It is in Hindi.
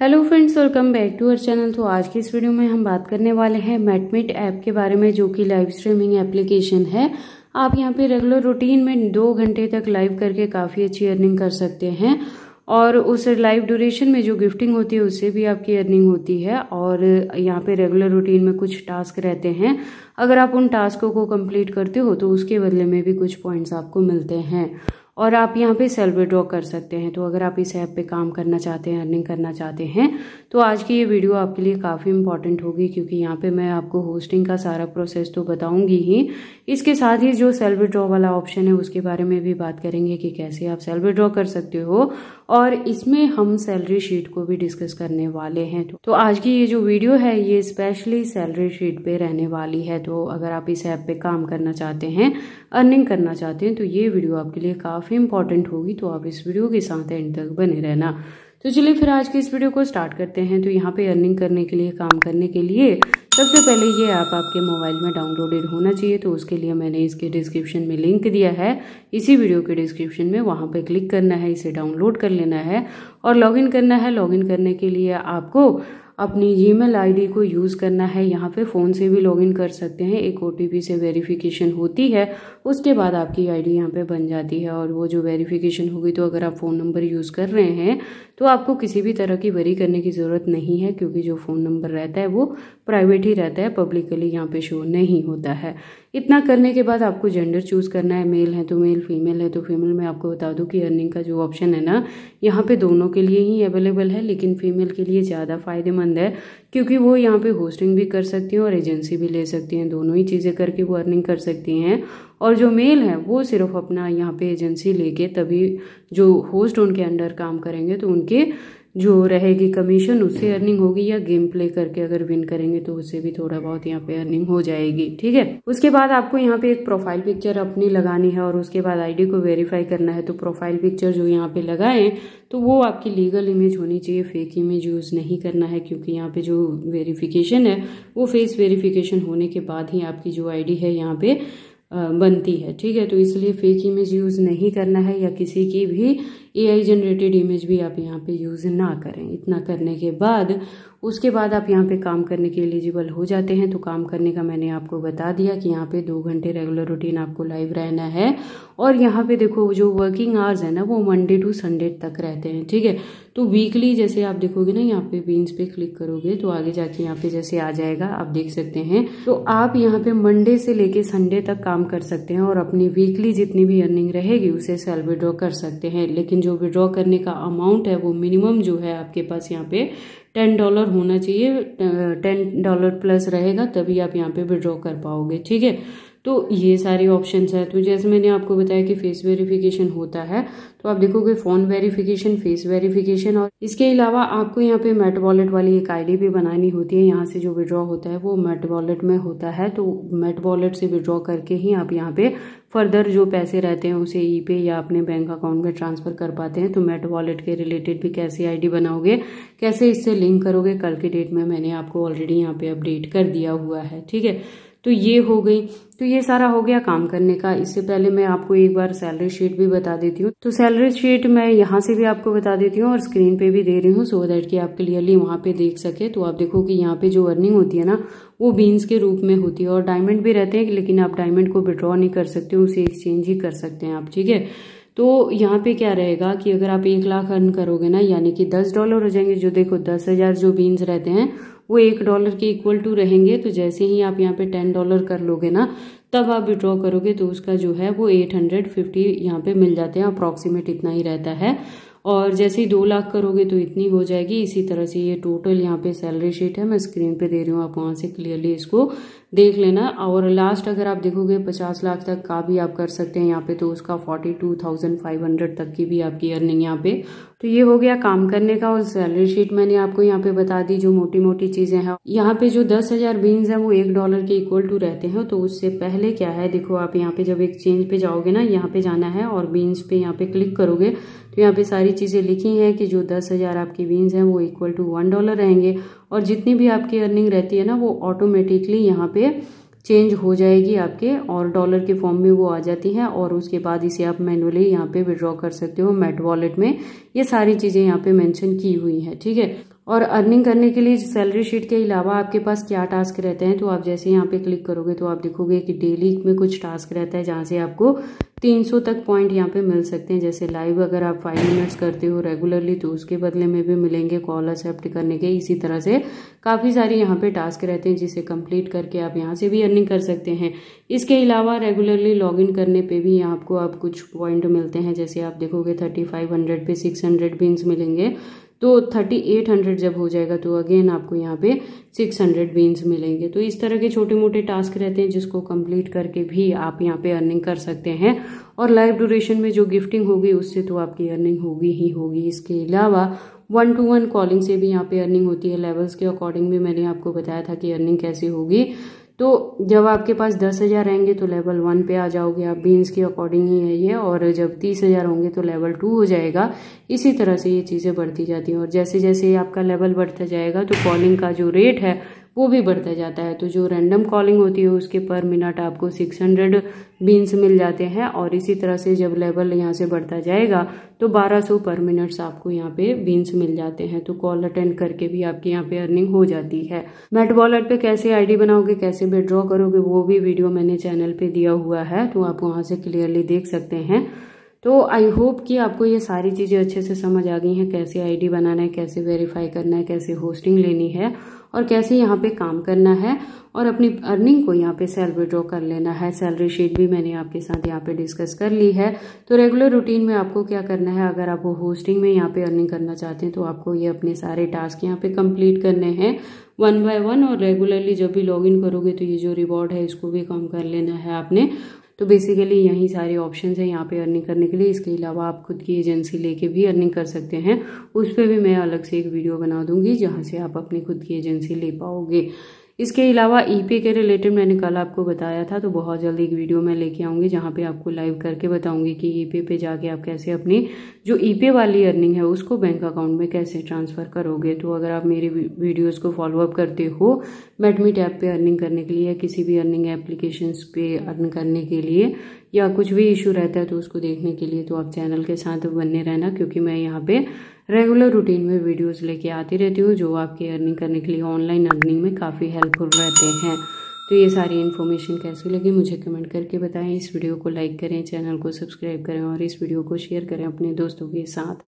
Hello friends, welcome back to our channel. तो आज की इस वीडियो में हम बात करने वाले हैं मेटमेट ऐप के बारे में, जो कि लाइव स्ट्रीमिंग एप्लीकेशन है। आप यहां पे रेगुलर रूटीन में 2 घंटे तक लाइव करके काफ़ी अच्छी अर्निंग कर सकते हैं और उस लाइव ड्यूरेशन में जो गिफ्टिंग होती है उससे भी आपकी अर्निंग होती है। और यहाँ पे रेगुलर रूटीन में कुछ टास्क रहते हैं, अगर आप उन टास्कों को कंप्लीट करते हो तो उसके बदले में भी कुछ पॉइंट्स आपको मिलते हैं और आप यहाँ पे सेल्फ विड्रॉ कर सकते हैं। तो अगर आप इस ऐप पे काम करना चाहते हैं, अर्निंग करना चाहते हैं, तो आज की ये वीडियो आपके लिए काफ़ी इंपॉर्टेंट होगी, क्योंकि यहाँ पे मैं आपको होस्टिंग का सारा प्रोसेस तो बताऊंगी ही, इसके साथ ही जो सेल्फ विड्रॉ वाला ऑप्शन है उसके बारे में भी बात करेंगे कि कैसे आप सेल्फ विड्रॉ कर सकते हो। और इसमें हम सैलरी शीट को भी डिस्कस करने वाले हैं। तो आज की ये जो वीडियो है ये स्पेशली सैलरी शीट पे रहने वाली है। तो अगर आप इस ऐप पे काम करना चाहते हैं, अर्निंग करना चाहते हैं, तो ये वीडियो आपके लिए काफ़ी इंपॉर्टेंट होगी। तो आप इस वीडियो के साथ एंड तक बने रहना। तो चलिए फिर आज की इस वीडियो को स्टार्ट करते हैं। तो यहाँ पे अर्निंग करने के लिए, काम करने के लिए सबसे पहले ये ऐप आपके मोबाइल में डाउनलोडेड होना चाहिए। तो उसके लिए मैंने इसके डिस्क्रिप्शन में लिंक दिया है, इसी वीडियो के डिस्क्रिप्शन में, वहाँ पे क्लिक करना है, इसे डाउनलोड कर लेना है और लॉगिन करना है। लॉगिन करने के लिए आपको अपनी जीमेल आईडी को यूज़ करना है। यहाँ पे फ़ोन से भी लॉगिन कर सकते हैं, एक ओटीपी से वेरिफिकेशन होती है, उसके बाद आपकी आईडी यहाँ पे बन जाती है। और वो जो वेरिफिकेशन होगी, तो अगर आप फ़ोन नंबर यूज़ कर रहे हैं तो आपको किसी भी तरह की वेरी करने की ज़रूरत नहीं है, क्योंकि जो फ़ोन नंबर रहता है वो प्राइवेट ही रहता है, पब्लिकली यहाँ पे शो नहीं होता है। इतना करने के बाद आपको जेंडर चूज़ करना है, मेल है तो मेल, फीमेल है तो फीमेल। मैं आपको बता दूं कि अर्निंग का जो ऑप्शन है ना, यहाँ पे दोनों के लिए ही अवेलेबल है, लेकिन फीमेल के लिए ज़्यादा फायदेमंद है, क्योंकि वो यहाँ पे होस्टिंग भी कर सकती हैं और एजेंसी भी ले सकती हैं। दोनों ही चीज़ें करके वो अर्निंग कर सकती हैं। और जो मेल है वो सिर्फ अपना यहाँ पे एजेंसी लेके, तभी जो होस्ट उनके अंडर काम करेंगे तो उनके जो रहेगी कमीशन, उससे अर्निंग होगी, या गेम प्ले करके अगर विन करेंगे तो उससे भी थोड़ा बहुत यहाँ पे अर्निंग हो जाएगी। ठीक है, उसके बाद आपको यहाँ पे एक प्रोफाइल पिक्चर अपनी लगानी है और उसके बाद आईडी को वेरीफाई करना है। तो प्रोफाइल पिक्चर जो यहाँ पे लगाएं तो वो आपकी लीगल इमेज होनी चाहिए, फेक इमेज यूज़ नहीं करना है, क्योंकि यहाँ पे जो वेरिफिकेशन है वो फेस वेरिफिकेशन होने के बाद ही आपकी जो आईडी है यहाँ पे बनती है। ठीक है, तो इसलिए फेक इमेज यूज़ नहीं करना है, या किसी की भी एआई जनरेटेड इमेज भी आप यहाँ पे यूज़ ना करें। इतना करने के बाद उसके बाद आप यहाँ पे काम करने के एलिजिबल हो जाते हैं। तो काम करने का मैंने आपको बता दिया कि यहाँ पे 2 घंटे रेगुलर रूटीन आपको लाइव रहना है। और यहाँ पे देखो जो वर्किंग आवर्स है ना, वो मंडे टू संडे तक रहते हैं। ठीक है, तो वीकली जैसे आप देखोगे ना, यहाँ पे बीन्स पे क्लिक करोगे तो आगे जाके यहाँ पे जैसे आ जाएगा, आप देख सकते हैं। तो आप यहाँ पे मंडे से लेके संडे तक काम कर सकते हैं और अपनी वीकली जितनी भी अर्निंग रहेगी उसे सेल्फ विड्रॉ कर सकते हैं। लेकिन जो विड्रॉ करने का अमाउंट है वो मिनिमम जो है आपके पास यहाँ पे $10 होना चाहिए। $10 प्लस रहेगा तभी आप यहाँ पे विड्रॉ कर पाओगे। ठीक है, तो ये सारे ऑप्शंस है। तो जैसे मैंने आपको बताया कि फेस वेरिफिकेशन होता है, तो आप देखोगे फोन वेरिफिकेशन, फेस वेरिफिकेशन, और इसके अलावा आपको यहाँ पे मेट वॉलेट वाली एक आईडी भी बनानी होती है। यहाँ से जो विड्रॉ होता है वो मेट वॉलेट में होता है, तो मेट वॉलेट से विड्रॉ करके ही आप यहाँ पे फर्दर जो पैसे रहते हैं उसे ई पे या अपने बैंक अकाउंट में ट्रांसफर कर पाते हैं। तो मेट वॉलेट के रिलेटेड भी कैसे आईडी बनाओगे, कैसे इससे लिंक करोगे, कल की डेट में मैंने आपको ऑलरेडी यहाँ पे अपडेट कर दिया हुआ है। ठीक है, तो ये हो गई। तो ये सारा हो गया काम करने का। इससे पहले मैं आपको एक बार सैलरी शीट भी बता देती हूँ। तो सैलरी शीट मैं यहाँ से भी आपको बता देती हूँ और स्क्रीन पे भी दे रही हूँ, सो दैट कि आप क्लियरली वहाँ पे देख सके। तो आप देखो कि यहाँ पे जो अर्निंग होती है ना, वो बीन्स के रूप में होती है और डायमंड भी रहते हैं, लेकिन आप डायमंड को विड्रॉ नहीं कर सकते, उसे एक्सचेंज ही कर सकते हैं आप। ठीक है, तो यहाँ पे क्या रहेगा कि अगर आप 1 लाख अर्न करोगे ना, यानी कि $10 हो जाएंगे। जो देखो 10,000 जो बीन्स रहते हैं वो $1 के इक्वल टू रहेंगे। तो जैसे ही आप यहाँ पे $10 कर लोगे ना, तब आप विड्रॉ करोगे तो उसका जो है वो 850 यहाँ पे मिल जाते हैं, अप्रॉक्सीमेट इतना ही रहता है। और जैसे ही 2 लाख करोगे तो इतनी हो जाएगी। इसी तरह से ये टोटल यहाँ पे सैलरी शीट है, मैं स्क्रीन पे दे रही हूँ, आप वहाँ से क्लियरली इसको देख लेना। और लास्ट अगर आप देखोगे 50 लाख तक का भी आप कर सकते हैं यहाँ पे, तो उसका 42,500 तक की भी आपकी अर्निंग यहाँ पे। तो ये हो गया काम करने का। और सैलरी शीट मैंने आपको यहाँ पे बता दी, जो मोटी मोटी चीजें हैं। यहाँ पे जो 10,000 बीन्स हैं वो $1 के इक्वल टू रहते हैं। तो उससे पहले क्या है, देखो आप यहाँ पे जब एक्सचेंज पे जाओगे ना, यहाँ पे जाना है और बीन्स पे यहाँ पे क्लिक करोगे तो यहाँ पे सारी चीजें लिखी हैं कि जो 10,000 आपकी बीन्स हैं वो इक्वल टू $1 रहेंगे। और जितनी भी आपकी अर्निंग रहती है ना, वो ऑटोमेटिकली यहाँ पे चेंज हो जाएगी आपके, और डॉलर के फॉर्म में वो आ जाती हैं। और उसके बाद इसे आप मैनुअली यहाँ पे विड्रॉ कर सकते हो मेट वॉलेट में। ये सारी चीज़ें यहाँ पे मेंशन की हुई हैं। ठीक है, और अर्निंग करने के लिए सैलरी शीट के अलावा आपके पास क्या टास्क रहते हैं, तो आप जैसे यहाँ पे क्लिक करोगे तो आप देखोगे कि डेली में कुछ टास्क रहता है जहाँ से आपको 300 तक पॉइंट यहाँ पे मिल सकते हैं। जैसे लाइव अगर आप 5 मिनट्स करते हो रेगुलरली तो उसके बदले में भी मिलेंगे, कॉल एक्सेप्ट करने के। इसी तरह से काफ़ी सारी यहाँ पे टास्क रहते हैं जिसे कंप्लीट करके आप यहाँ से भी अर्निंग कर सकते हैं। इसके अलावा रेगुलरली लॉगिन करने पे भी आपको आप कुछ पॉइंट मिलते हैं। जैसे आप देखोगे 3500 पे 600 बीन्स मिलेंगे, तो 3800 जब हो जाएगा तो अगेन आपको यहाँ पे 600 बीन्स मिलेंगे। तो इस तरह के छोटे मोटे टास्क रहते हैं जिसको कंप्लीट करके भी आप यहाँ पे अर्निंग कर सकते हैं। और लाइव ड्यूरेशन में जो गिफ्टिंग होगी उससे तो आपकी अर्निंग होगी ही होगी। इसके अलावा 1-to-1 कॉलिंग से भी यहाँ पे अर्निंग होती है। लेवल्स के अकॉर्डिंग भी मैंने आपको बताया था कि अर्निंग कैसे होगी। तो जब आपके पास 10,000 रहेंगे तो लेवल 1 पे आ जाओगे आप, बीन्स के अकॉर्डिंग ही है ये। और जब 30,000 होंगे तो लेवल 2 हो जाएगा। इसी तरह से ये चीज़ें बढ़ती जाती हैं और जैसे जैसे आपका लेवल बढ़ता जाएगा तो कॉलिंग का जो रेट है वो भी बढ़ता जाता है। तो जो रैंडम कॉलिंग होती है उसके पर मिनट आपको 600 बीन्स मिल जाते हैं। और इसी तरह से जब लेवल यहाँ से बढ़ता जाएगा तो 1200 पर मिनट्स आपको यहाँ पे बीन्स मिल जाते हैं। तो कॉल अटेंड करके भी आपकी यहाँ पे अर्निंग हो जाती है। मेट वॉलेट पे कैसे आईडी बनाओगे, कैसे विड्रॉ करोगे, वो भी वीडियो मैंने चैनल पे दिया हुआ है, तो आप वहाँ से क्लियरली देख सकते हैं। तो आई होप कि आपको ये सारी चीज़ें अच्छे से समझ आ गई हैं, कैसे आईडी बनाना है, कैसे वेरीफाई करना है, कैसे होस्टिंग लेनी है और कैसे यहाँ पे काम करना है और अपनी अर्निंग को यहाँ पे सेल्फ विड्रॉ कर लेना है। सैलरी शीट भी मैंने आपके साथ यहाँ पे डिस्कस कर ली है। तो रेगुलर रूटीन में आपको क्या करना है, अगर आप होस्टिंग में यहाँ पे अर्निंग करना चाहते हैं तो आपको ये अपने सारे टास्क यहाँ पे कंप्लीट करने हैं 1 by 1। और रेगुलरली जब भी लॉगिन करोगे तो ये जो रिवॉर्ड है इसको भी कम कर लेना है आपने। तो बेसिकली यही सारे ऑप्शंस हैं यहाँ पे अर्निंग करने के लिए। इसके अलावा आप खुद की एजेंसी लेके भी अर्निंग कर सकते हैं, उस पर भी मैं अलग से एक वीडियो बना दूंगी जहाँ से आप अपनी खुद की एजेंसी ले पाओगे। इसके अलावा ईपे के रिलेटेड मैंने कल आपको बताया था, तो बहुत जल्दी एक वीडियो मैं लेके आऊँगी जहाँ पे आपको लाइव करके बताऊँगी कि ईपे पे जाके आप कैसे अपनी जो ईपे वाली अर्निंग है उसको बैंक अकाउंट में कैसे ट्रांसफ़र करोगे। तो अगर आप मेरी वीडियोज़ को फॉलोअप करते हो मेटमीट ऐप पे अर्निंग करने के लिए या किसी भी अर्निंग एप्लीकेशंस पे अर्न करने के लिए या कुछ भी इशू रहता है तो उसको देखने के लिए, तो आप चैनल के साथ बने रहना, क्योंकि मैं यहाँ पे रेगुलर रूटीन में वीडियोस लेके आती रहती हूँ जो आपकी अर्निंग करने के लिए ऑनलाइन अर्निंग में काफ़ी हेल्पफुल रहते हैं। तो ये सारी इन्फॉर्मेशन कैसी लगी मुझे कमेंट करके बताएं। इस वीडियो को लाइक करें, चैनल को सब्सक्राइब करें और इस वीडियो को शेयर करें अपने दोस्तों के साथ।